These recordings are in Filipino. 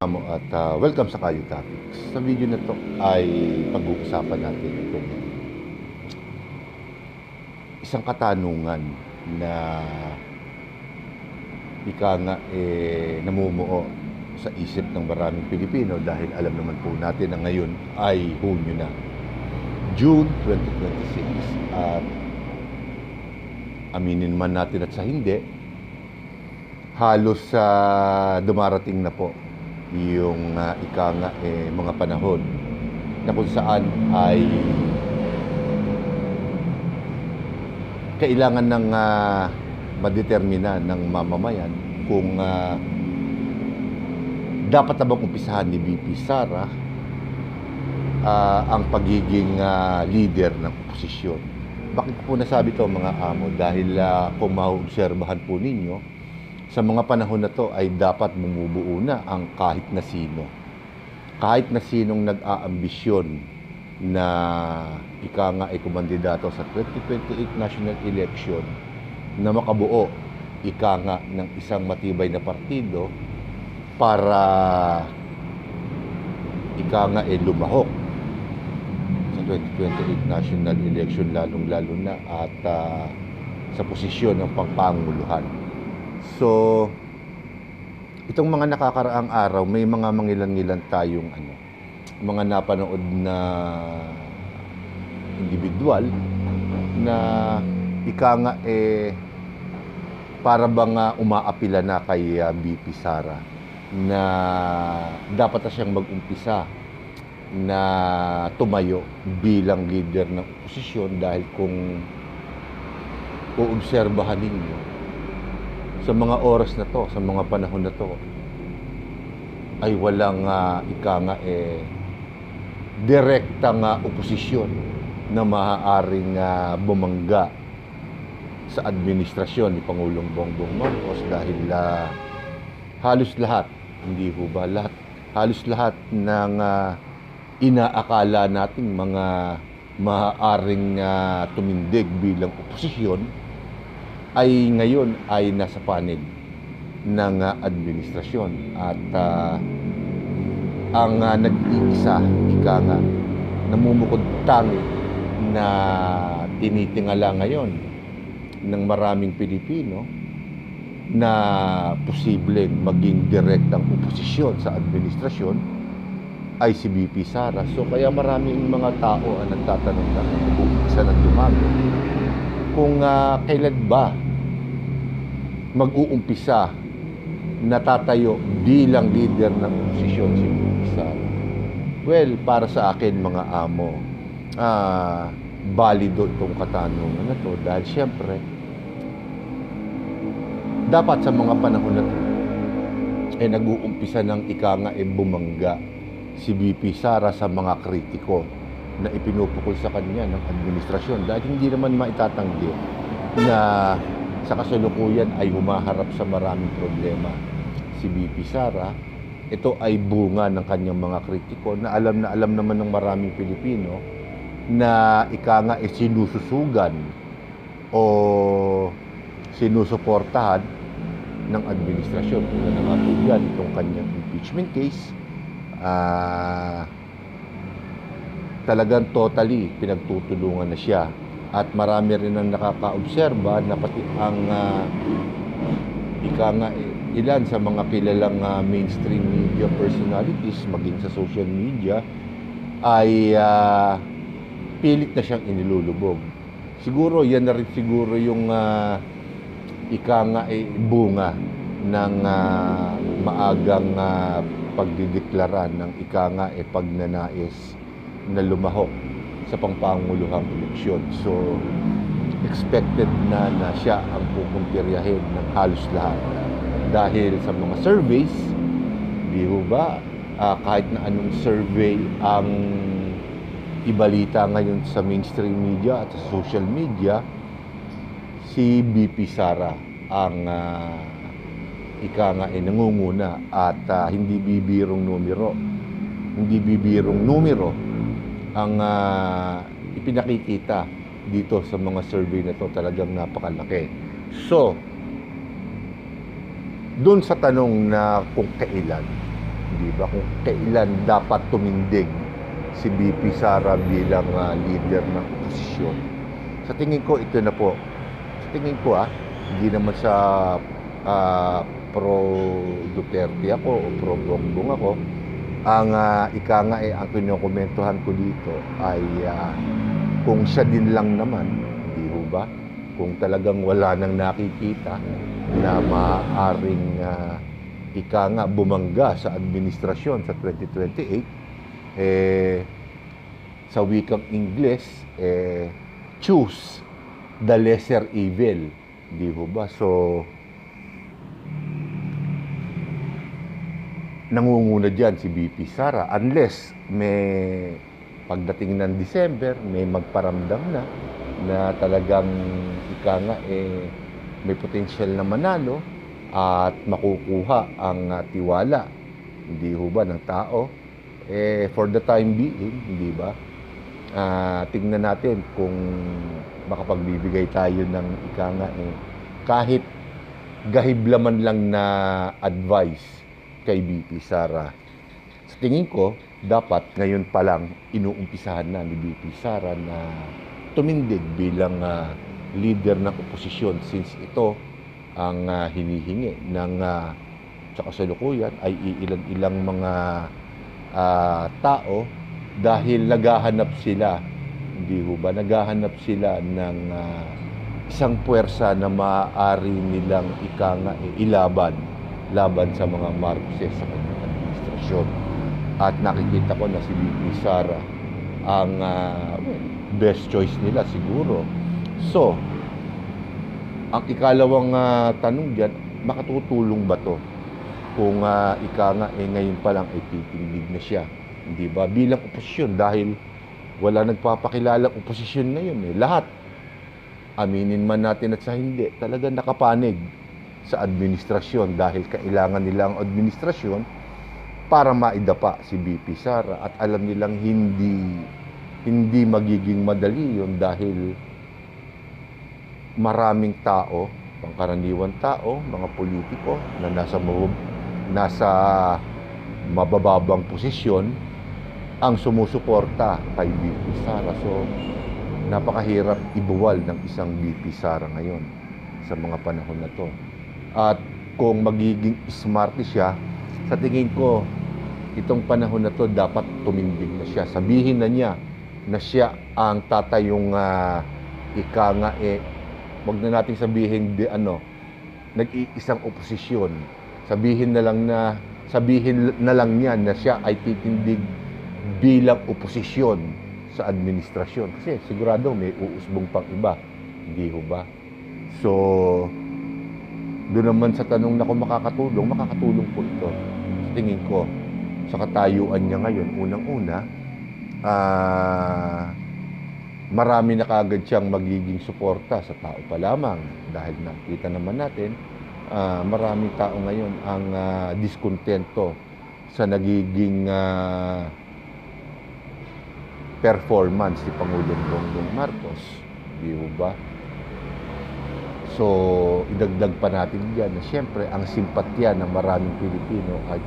At welcome sa Kayo Topics. Sa video na to ay pag-uusapan natin itong isang katanungan na ika nga namumuo sa isip ng maraming Pilipino dahil alam naman po natin na ngayon ay Hunyo na, June 2026, at aminin man natin at sa hindi, halos dumarating na po yung mga panahon na kung saan ay kailangan ng madetermina ng mamamayan kung dapat na bang umpisahan ni VP Sara ang pagiging leader ng oposisyon. Bakit po nasabi to, mga amo? Dahil kung maobserbahan po ninyo, sa mga panahon na to ay dapat bumubuo na ang kahit na sino. Kahit na sinong nag-aambisyon na ika nga ay kumandidato sa 2028 national election na makabuo ika nga ng isang matibay na partido para ika nga ay lumahok sa 2028 national election, lalong-lalo na at sa posisyon ng pangpanguluhan. So, itong mga nakakaraang araw, may mga mangilan-ngilan tayong mga napanood na individual na ika nga para bang umaapila na kay VP Sara na dapat na siyang mag-umpisa na tumayo bilang leader ng oposisyon, dahil kung uobserbahan ninyo, sa mga oras na to, sa mga panahon na to, ay walang direktang oposisyon na maaaring bumangga sa administrasyon ni Pangulong Bongbong Marcos, dahil halos lahat, hindi ho ba lahat, halos lahat ng inaakala nating mga maaaring tumindig bilang oposisyon ay ngayon ay nasa panig ng administrasyon. At ang nag-iisa, ika nga, namumukod tangi na tinitingala ngayon ng maraming Pilipino na posibleng maging direktang oposisyon sa administrasyon ay si VP Sara. So kaya maraming mga tao ang nagtatanong na isa ng dumami kung kailan ba mag-uumpisa na tatayo bilang leader ng oposisyon si VP Sara. Well, para sa akin, mga amo, balido itong katanungan na to, dahil siyempre dapat sa mga panahon na to nag-uumpisa ng ika nga bumangga si VP Sara sa mga kritiko na ipinupukol sa kanya ng administrasyon, dahil hindi naman maitatanggi na sa kasalukuyan ay humaharap sa maraming problema si VP Sara. Ito ay bunga ng kanyang mga kritiko na alam naman ng maraming Pilipino na ika nga sinususugan o sinusuportahan ng administrasyon. Kung na nga po yan, itong kanyang impeachment case, talagang totally pinagtutulungan na siya. At marami rin ang nakakaobserba na pati ang ika nga ilan sa mga kilalang mainstream media personalities, maging sa social media, ay pilit na siyang inilulubog. Siguro yan na rin siguro yung ika nga bunga ng maagang pagdideklara ng ika nga pagnanais na lumahok sa pangpanguluhang eleksyon. So, expected na siya ang pupumpiryahin ng halos lahat. Dahil sa mga surveys, di ho ba, kahit na anong survey ang ibalita ngayon sa mainstream media at sa social media, si VP Sara ang ika nga nangunguna, at hindi bibirong numero ang ipinakikita dito sa mga survey na to. Talagang napakalaki. So, doon sa tanong na kung kailan, di ba? Kung kailan dapat tumindig si BP Sara bilang leader ng oposisyon. Sa tingin ko, ito na po. Sa tingin ko, hindi naman sa pro Duterte ako o pro Bongbong ako. Ang ang kinokomentuhan ko dito ay kung siya din lang naman, di ho ba? Kung talagang wala nang nakikita na maaaring bumangga sa administrasyon sa 2028, sa wikang Ingles, choose the lesser evil, di ho ba? So, nangunguna dyan si BP Sara unless may pagdating ng December, may magparamdam na talagang may potensyal na manalo at makukuha ang tiwala, hindi ho ba, ng tao. For the time being, hindi ba, tingnan natin kung makapagbibigay tayo ng kahit gahiblaman lang na advice kay BP Sara. Sa tingin ko, dapat ngayon pa lang inuumpisahan na ni BP Sara na tumindig bilang leader ng oposisyon since ito ang hinihingi ng sa kasalukuyan ay ilang mga tao dahil naghahanap sila, hindi ho ba, naghahanap sila ng isang puwersa na maaari nilang laban sa mga Marcoses sa kanyang administrasyon. At nakikita ko na si BP Sara ang best choice nila siguro. So, ang ikalawang tanong dyan, makatutulong ba to? Kung ngayon pa lang ay titindig na siya, hindi ba? Bilang oposisyon, dahil wala nagpapakilalang oposisyon ngayon. Lahat, aminin man natin at sa hindi, talaga nakapanig sa administrasyon dahil kailangan nilang administrasyon para maidapa si BP Sara at alam nilang hindi magiging madali yun dahil maraming tao, pangkaraniwan tao, mga politiko na nasa mabababang posisyon ang sumusuporta kay BP Sara. So, napakahirap ibuwal ng isang BP Sara ngayon sa mga panahon na to. At kung magiging smart siya, sa tingin ko, itong panahon na to dapat tumindig na siya. Sabihin na niya na siya ang tatayong wag na nating sabihin nag-iisang oposisyon. Sabihin na lang niya na siya ay titindig bilang oposisyon sa administrasyon. Kasi sigurado may uusbong pang iba. Hindi ho ba? So, doon naman sa tanong na kung makakatulong po ito. Sa tingin ko, sa katayuan niya ngayon, unang-una, marami na kaagad siyang magiging suporta sa tao pa lamang. Dahil nakita naman natin, maraming tao ngayon ang diskontento sa nagiging performance ni Pangulong Bongbong Marcos. Di ba? So, idagdag pa natin diyan na siyempre ang simpatya ng maraming Pilipino ay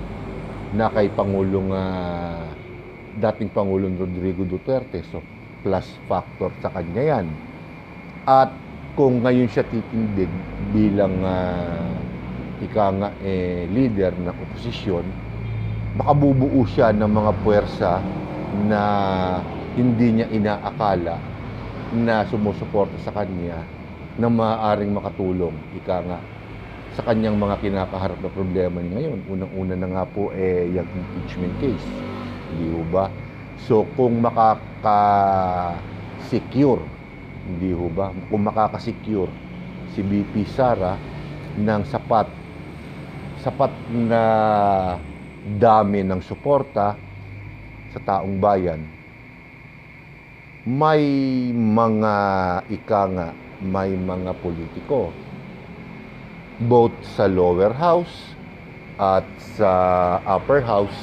na kay dating Pangulong Rodrigo Duterte. So, plus factor sa kanya yan. At kung ngayon siya titindig bilang leader ng oposisyon, makabubuo siya ng mga puwersa na hindi niya inaakala na sumusuporta sa kanya na maaaring makatulong sa kanyang mga kinakaharap na problema niya ngayon. Unang-una na nga po yung impeachment case. Hindi ho ba? So, kung makaka-secure, hindi ho ba? Kung makaka-secure si BP Sara ng sapat na dami ng suporta sa taong bayan, may mga politiko both sa lower house at sa upper house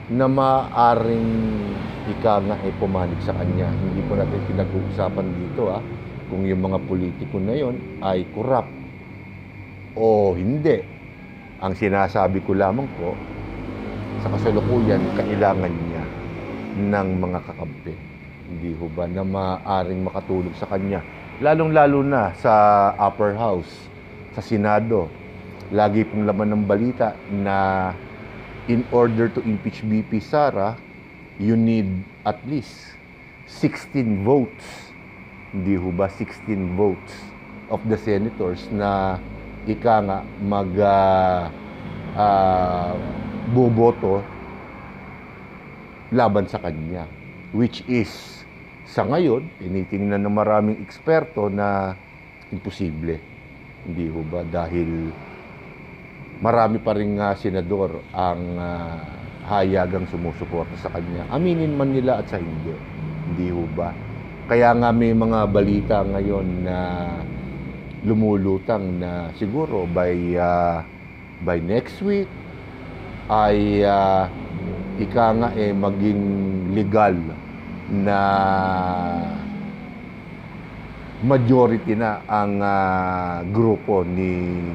na maaaring pumanig sa kanya. Hindi po natin pinag-uusapan dito kung yung mga politiko na yon ay corrupt o hindi. Ang sinasabi ko lamang po, sa kasalukuyan, kailangan niya ng mga kakampi. Hindi ho ba na maaaring makatulog sa kanya? Lalong-lalo na sa upper house, sa Senado. Lagi pong laman ng balita na in order to impeach VP Sara, you need at least 16 votes. Hindi ho ba 16 votes of the senators na ika nga boboto laban sa kanya, which is sa ngayon tinitingnan ng maraming eksperto na imposible. Hindi ho ba dahil marami pa ring senador ang hayagang sumusuporta sa kanya, aminin man nila at sa hindi ho ba. Kaya nga may mga balita ngayon na lumulutang na siguro by next week ay ika nga maging legal na majority na ang grupo ni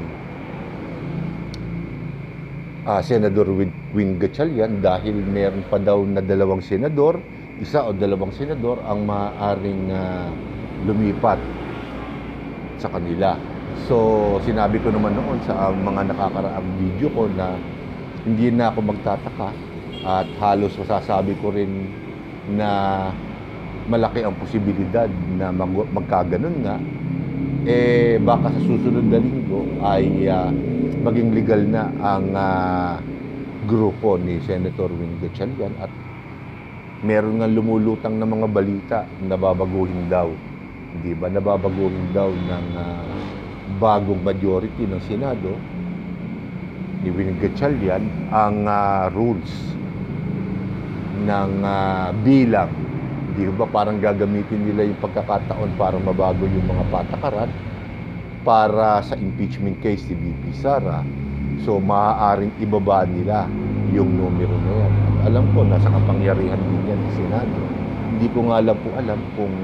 Senador Wing Gatchalian dahil meron pa daw na isa o dalawang senador ang maaaring lumipat sa kanila. So, sinabi ko naman noon sa mga nakakaraang video ko na hindi na ako magtataka at halos masasabi ko rin na malaki ang posibilidad na magkaganon nga. Baka sa susunod na linggo ay maging legal na ang grupo ni Senator Wing Gatchalian at meron nga lumulutang na mga balita na babaguhin daw. Hindi ba? Nababaguhin daw ng bagong majority ng Senado ni Wing Gatchalian ang rules ng bilang. Hindi ba parang gagamitin nila yung pagkakataon para mabago yung mga patakaran para sa impeachment case ni VP Sara. So, maaaring ibaba nila yung numero na yan. At alam ko, nasa kapangyarihan din yan ng Senado. Hindi ko nga alam kung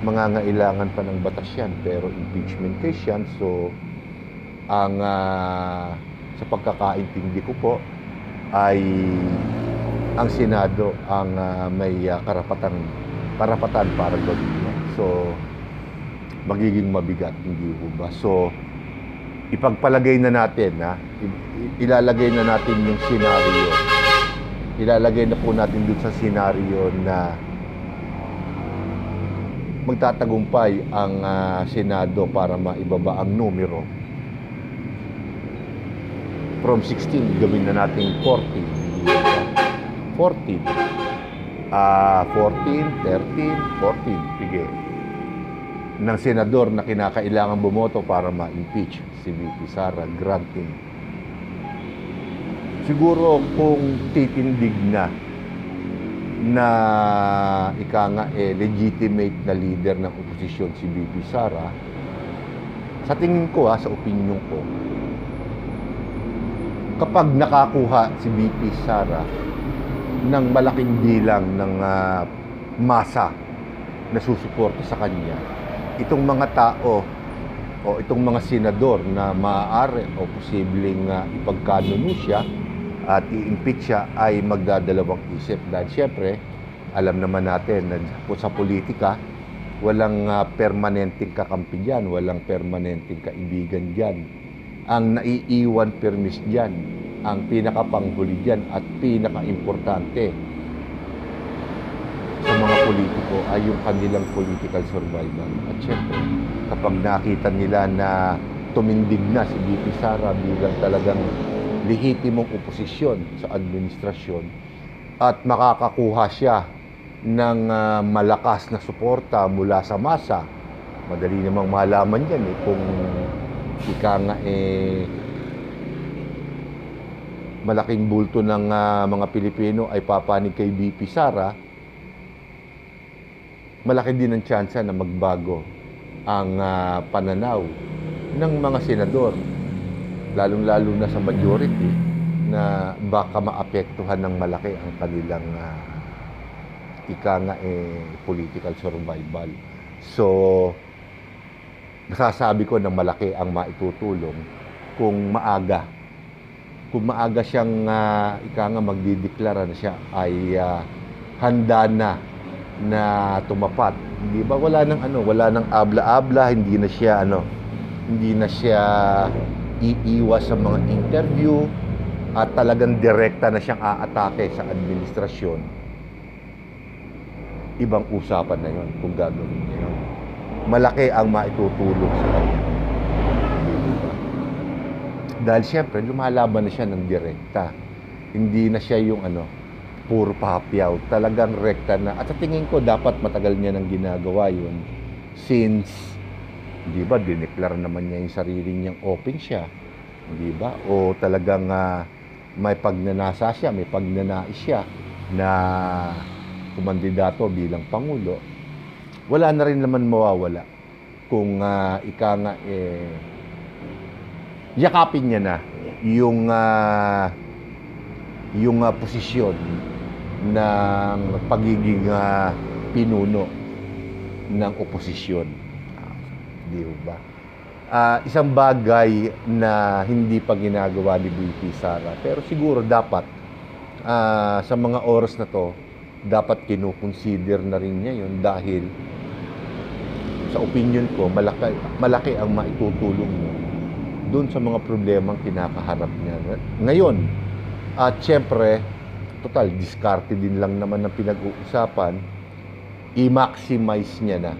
mangangailangan pa ng batas yan, pero impeachment case yan. So, sa pagkakaintindi ko po, ay ang Senado ang may karapatan para gawin yan. So, magiging mabigat, hindi po ba? So, ipagpalagay na natin, ilalagay na natin yung senaryo. Ilalagay na po natin dun sa senaryo na magtatagumpay ang Senado para maibaba ang numero. From 16, gawin na natin 14. 14. 14, 13, 14. Sige. Ng senador na kinakailangan bumoto para ma-impeach si VP Sara, granting. Siguro kung titindig na ika nga legitimate na leader ng oposisyon si VP Sara, sa tingin ko sa opinion ko, kapag nakakuha si VP Sara ng malaking bilang ng masa na susuporta sa kanya, itong mga tao o itong mga senador na maaari o posibleng ipagkanuno siya at i-impeach siya ay magdadalawang isip. Dahil siyempre, alam naman natin na sa politika, walang permanenteng kakampi dyan, walang permanenteng kaibigan dyan. Ang naiiwan permis dyan, ang pinakapanghuli dyan at pinaka-importante sa mga politiko ay yung kanilang political survival. At syempre, kapag nakita nila na tumindig na si VP Sara bilang talagang lehitimong oposisyon sa administrasyon at makakakuha siya ng malakas na suporta mula sa masa, madali namang malaman yan kung ika nga malaking bulto ng mga Pilipino ay papanig kay VP Sara, malaki din ang tsansa na magbago ang pananaw ng mga senador, lalong-lalo na sa majority, na baka maapektuhan ng malaki ang kanilang ika nga political survival. So, nasasabi ko na malaki ang maitutulong kung maaga kung maaga siyang ika nga magdideklara na siya ay handa na tumapat. Hindi ba wala nang abla-abla, hindi na siya iiwas sa mga interview at talagang direkta na siyang aatake sa administrasyon. Ibang usapan na yon kung gagawin niya yun. Malaki ang maitutulong sa kanya. Dahil siyempre, lumalaban na siya ng direkta. Hindi na siya yung puro papyaw. Talagang rekta na. At sa tingin ko, dapat matagal niya nang ginagawa yun. Since, di ba, dineklara naman niya yung sarili niyang open siya. Di ba? O talagang may pagnanasa siya, may pagnanais siya na kumandidato bilang Pangulo. Wala na rin naman mawawala kung ika nga yakapin niya na yung posisyon ng pagiging pinuno ng oposisyon. Di ba? Isang bagay na hindi pa ginagawa ni VP Sara. Pero siguro dapat sa mga oras na to, dapat kinukonsider na rin niya yun dahil sa opinion ko, malaki ang maitutulong mo doon sa mga problemang kinakaharap niya ngayon. At syempre, total, diskarte din lang naman ng pinag-uusapan, i-maximize niya na.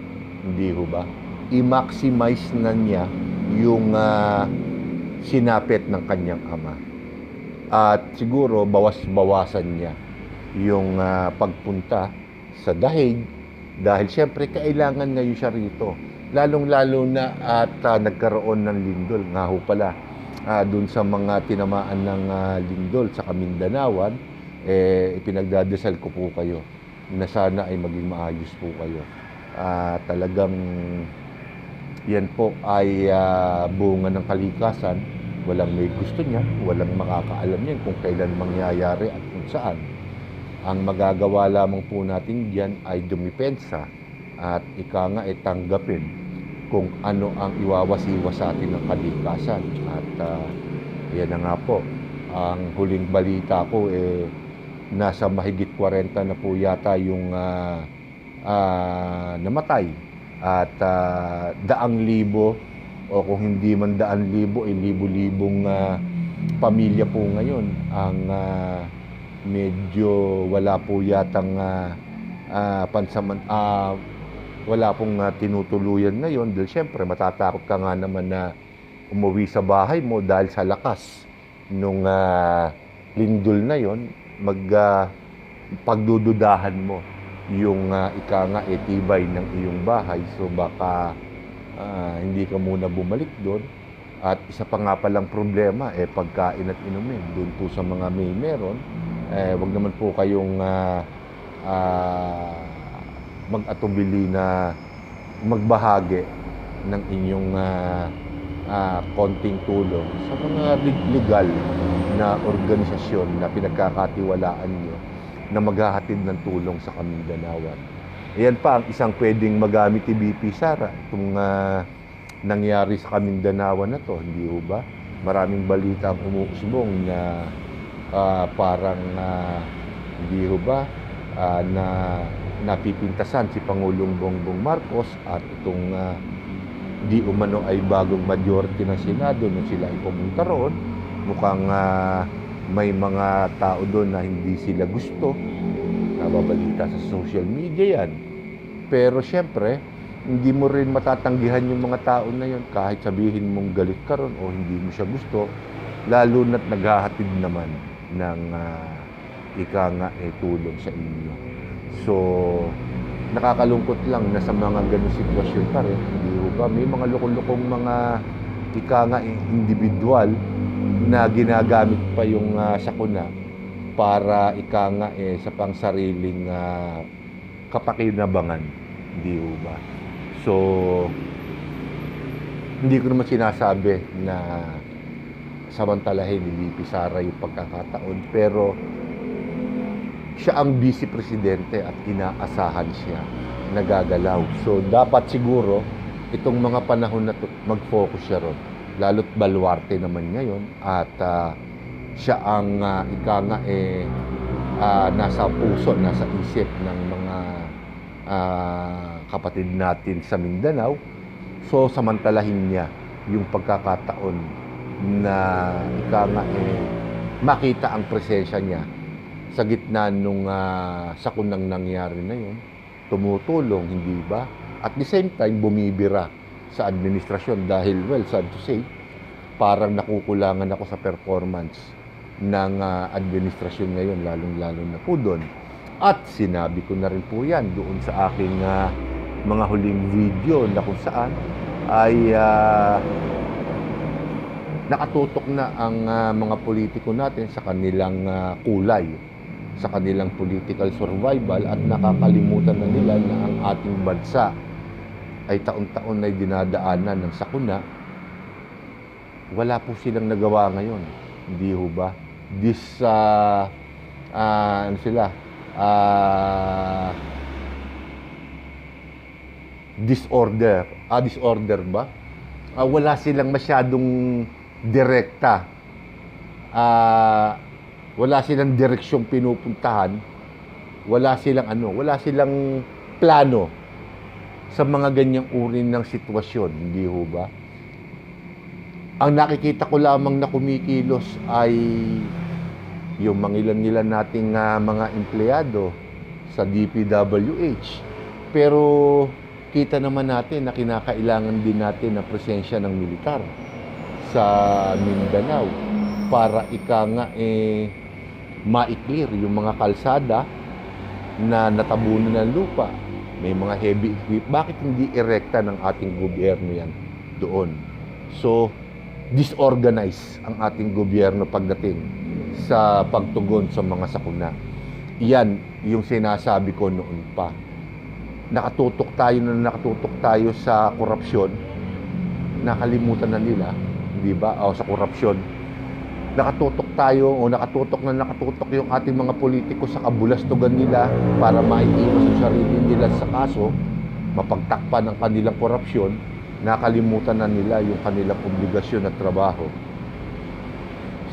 Hindi ho ba? I-maximize na niya yung sinapit ng kanyang ama. At siguro, bawas-bawasan niya yung pagpunta sa dahig dahil syempre, kailangan ngayon siya rito. Lalong-lalo na at nagkaroon ng lindol. Nga ho pala, dun sa mga tinamaan ng lindol sa Kamindanawan, ipinagdadasal ko po kayo na sana ay maging maayos po kayo. Talagang yan po ay bunga ng kalikasan. Walang may gusto niya, walang makakaalam niyan kung kailan mangyayari at kung saan. Ang magagawa lamang po natin diyan ay dumipensa at ika nga ay tanggapin kung ano ang iwawasiwas sa atin ng kalikasan. At yan na nga po, ang huling balita ko nasa mahigit 40 na po yata yung namatay. At daang libo o kung hindi man daan libo, libo-libong pamilya po ngayon ang medyo wala po yatang wala pong tinutuluyan ngayon dahil syempre matatakot ka nga naman na umuwi sa bahay mo dahil sa lakas nung lindol na yon, pagdududahan mo yung ika nga tibay ng iyong bahay. So baka hindi ka muna bumalik doon. At isa pa nga palang problema pagkain at inumin doon po sa mga may meron. Wag naman po kayong mag-atubili na magbahagi ng inyong konting tulong sa mga legal na organisasyon na pinagkakatiwalaan nyo na maghahatid ng tulong sa Kamindanawan. Ayan pa ang isang pwedeng magamit ni VP Sara itong nangyari sa Kamindanawan na to, hindi ho ba? Maraming balita ang umuusbong na parang hindi ho ba na napipintasan si Pangulong Bongbong Marcos at itong di umano ay bagong majority ng Senado nung sila ay pumunta roon. Mukhang may mga tao doon na hindi sila gusto. Nababalita sa social media yan. Pero syempre, hindi mo rin matatanggihan yung mga tao na yun kahit sabihin mong galit ka ron o hindi mo siya gusto, lalo na't naghahatid naman ng ika nga tulong sa inyo. So, nakakalungkot lang na sa mga ganung sitwasyon pa rin, hindi ba? May mga lukong-lukong mga ika nga individual na ginagamit pa yung sakuna para ika nga sa pangsariling kapakinabangan, hindi ba? So, hindi ko naman sinasabi na samantalahin ni VP Sara yung pagkakataon, pero siya ang vice presidente at inaasahan siya nagagalaw. So, dapat siguro itong mga panahon na to, mag-focus siya ron. Lalo't baluarte naman ngayon at siya ang nasa puso, nasa isip ng mga kapatid natin sa Mindanao. So samantalahin niya yung pagkakataon na makita ang presensya niya sa gitna nung sakunang nangyari na yun, tumutulong, hindi ba? At the same time, bumibira sa administrasyon dahil, well, sad to say, parang nakukulangan ako sa performance ng administrasyon ngayon, lalong-lalo na po doon. At sinabi ko na rin po yan doon sa aking mga huling video na kung saan ay nakatutok na ang mga politiko natin sa kanilang kulay, sa kanilang political survival, at nakakalimutan na nila na ang ating bansa ay taon-taon ay dinadaanan ng sakuna. Wala po silang nagawa ngayon, hindi ho ba? Disorder ba? Wala silang masyadong direkta. Wala silang direksyong pinupuntahan. Wala silang plano sa mga ganyang uri ng sitwasyon, hindi ho ba? Ang nakikita ko lamang na kumikilos ay yung mangilan-ngilan nating mga empleyado sa DPWH. Pero kita naman natin na kinakailangan din natin ng presensya ng militar sa Mindanao para ma-clear yung mga kalsada na natabunan ng lupa. May mga heavy equipment. Bakit hindi erekta ng ating gobyerno yan doon? So, disorganize ang ating gobyerno pagdating sa pagtugon sa mga sakuna. Yan yung sinasabi ko noon pa. Nakatutok tayo sa korupsyon. Nakalimutan na nila, di ba? Sa korupsyon. Nakatutok yung ating mga politiko sa kabulastugan nila para maiiwas ang sarili nila sa kaso, mapagtakpan ang kanilang korupsyon. Nakalimutan na nila yung kanilang obligasyon at trabaho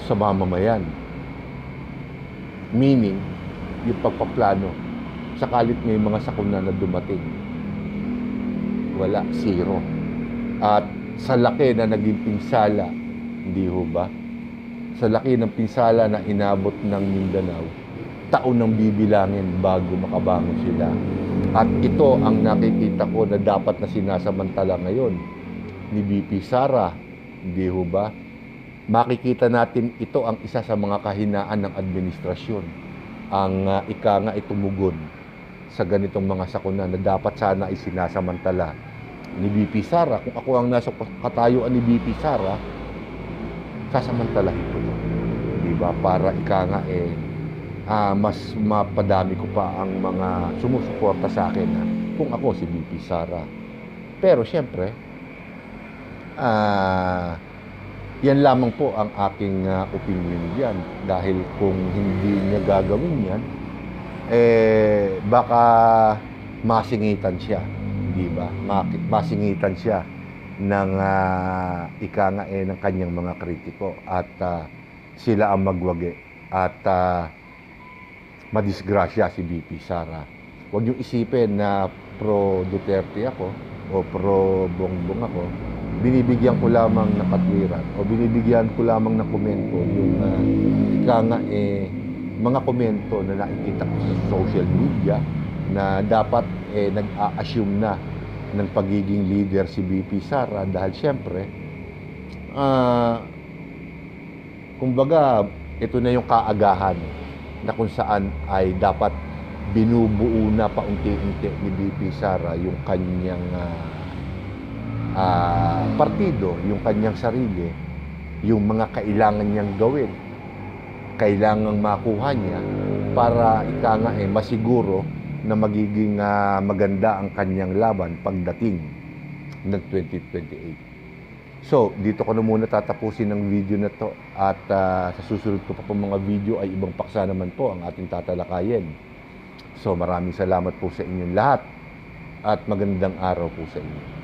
sa mamamayan. Meaning, yung pagpaplano, sakalit may mga sakuna na dumating, wala, zero. At sa laki na naging pinsala, hindi ho ba? Sa laki ng pinsala na inabot ng Mindanao, taon nang bibilangin bago makabangon sila. At ito ang nakikita ko na dapat na sinasamantala ngayon ni VP Sara, hindi ho ba? Makikita natin ito ang isa sa mga kahinaan ng administrasyon. Ang itumugon sa ganitong mga sakuna na dapat sana ay sinasamantala ni VP Sara. Kung ako ang nasa katayuan ni VP Sara, sasamantalahin ko ito. Diba? Para mas mapadami ko pa ang mga sumusuporta sa akin kung ako si VP Sara. Pero siyempre, yan lamang po ang aking opinion diyan. Dahil kung hindi niya gagawin yan, baka masingitan siya. Diba? Masingitan siya ng ng kanyang mga kritiko at sila ang magwagi at madisgrasya si VP Sara. Huwag niyo isipin na pro Duterte ako o pro Bongbong ako. Binibigyan ko lamang ng katwiran o binibigyan ko lamang ng komento yung mga komento na nakikita ko sa social media na dapat nag-a-assume na ng pagiging leader si VP Sara dahil siyempre kumbaga ito na yung kaagahan na kung saan ay dapat binubuo na paunti-unti ni VP Sara yung kanyang partido, yung kanyang sarili, yung mga kailangan niyang gawin, kailangang makuha niya para masiguro na magiging maganda ang kanyang laban pagdating ng 2028. So, dito ko na muna tatapusin ang video na to at sa susunod ko pa po mga video ay ibang paksa naman po ang ating tatalakayin. So, maraming salamat po sa inyong lahat at magandang araw po sa inyo.